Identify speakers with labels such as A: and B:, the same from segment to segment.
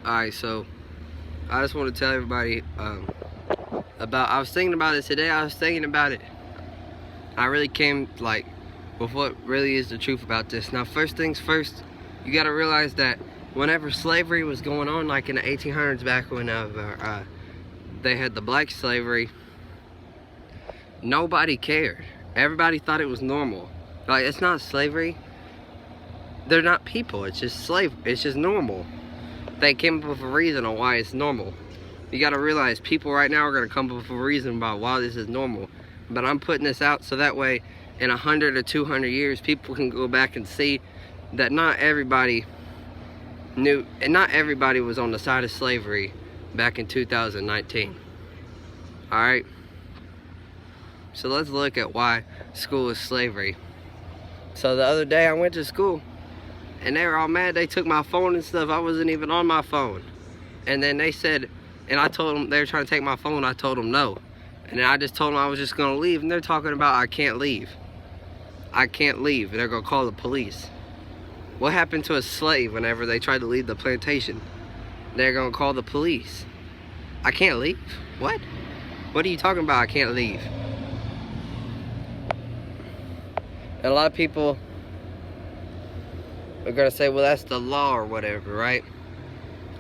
A: Alright, so I just want to tell everybody I was thinking about it today. I really came with what really is the truth about this. Now, first things first, you got to realize that whenever slavery was going on, like in the 1800s, back when they had the black slavery, nobody cared. Everybody thought it was normal. Like, it's not slavery. They're not people. It's just it's just normal. They came up with a reason on why it's normal. You got to realize people right now are going to come up with a reason about why this is normal. But I'm putting this out so that way in 100 or 200 years, people can go back and see that not everybody knew, and not everybody was on the side of slavery back in 2019. Alright? So let's look at why school is slavery. So the other day I went to school and they were all mad. They took my phone and stuff. I wasn't even on my phone. And then they said, and I told them they were trying to take my phone. I told them no. And then I just told them I was just going to leave. And they're talking about I can't leave. I can't leave. They're going to call the police. What happened to a slave whenever they tried to leave the plantation? They're going to call the police. I can't leave? What? What are you talking about? I can't leave. And a lot of people are gonna say, well, that's the law or whatever, right?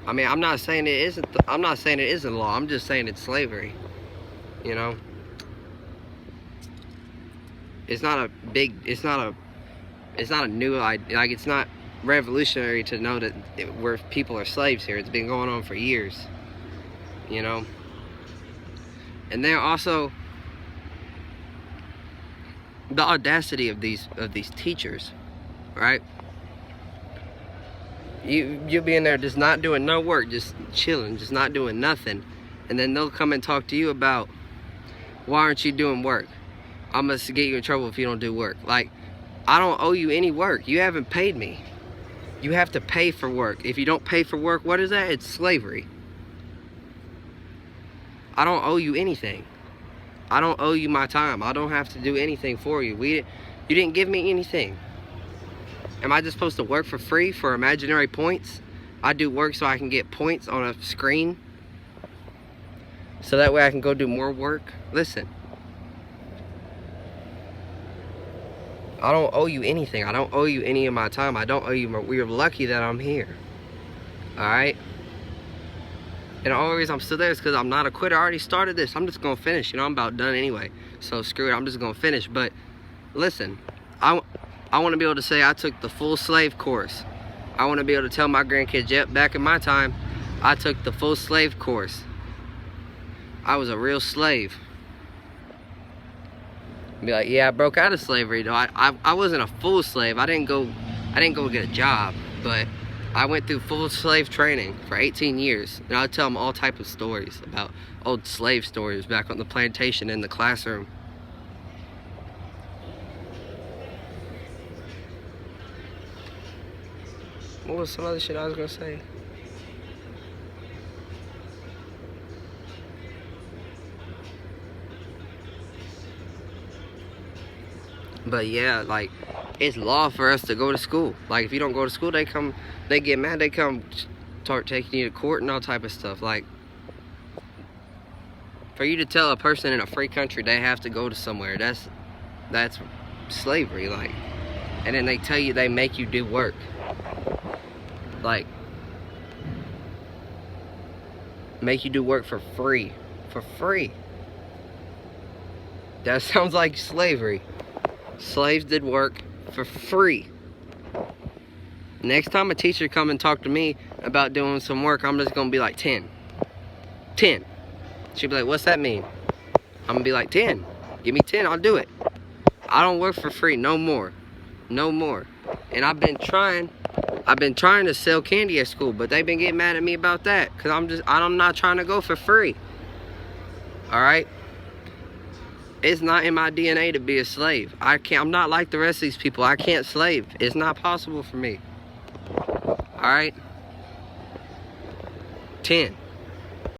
A: I mean, I'm not saying it isn't. I'm not saying it isn't law. I'm just saying it's slavery. You know, it's not a big. It's not a new idea. Like, it's not revolutionary to know that where people are slaves here. It's been going on for years. You know, and then also the audacity of these teachers, right? You'll be in there just not doing no work, just chilling, just not doing nothing, and then they'll come and talk to you about, why aren't you doing work? I'm gonna get you in trouble if you don't do work. Like, I don't owe you any work. You haven't paid me. You have to pay for work. If you don't pay for work, what is that? It's slavery. I don't owe you anything. I don't owe you my time. I don't have to do anything for you. You didn't give me anything. Am I just supposed to work for free for imaginary points? I do work so I can get points on a screen, so that way I can go do more work. Listen, I don't owe you anything. I don't owe you any of my time. I don't owe you we're lucky that I'm here. Alright? And the only reason I'm still there is because I'm not a quitter. I already started this. I'm just going to finish. You know, I'm about done anyway. So screw it. I'm just going to finish. But listen, I want to be able to say I took the full slave course. I want to be able to tell my grandkids, yep, back in my time, I took the full slave course. I was a real slave. Be like, yeah, I broke out of slavery though. I wasn't a full slave. I didn't go get a job, but I went through full slave training for 18 years. And I'll tell them all type of stories about old slave stories back on the plantation in the classroom. What was some other shit I was gonna say? But yeah, like, it's law for us to go to school. Like, if you don't go to school, they get mad, they come start taking you to court and all type of stuff. Like, for you to tell a person in a free country they have to go to somewhere, that's slavery. Like, and then they make you do work. Like, make you do work for free. For free. That sounds like slavery. Slaves did work for free. Next time a teacher come and talk to me about doing some work, I'm just gonna be like 10. 10. She'll be like, what's that mean? I'm gonna be like, 10. Give me 10, I'll do it. I don't work for free no more. No more. And I've been trying to sell candy at school, but they've been getting mad at me about that, because I'm not trying to go for free. Alright? It's not in my DNA to be a slave. I'm not like the rest of these people. I can't slave. It's not possible for me. Alright? 10.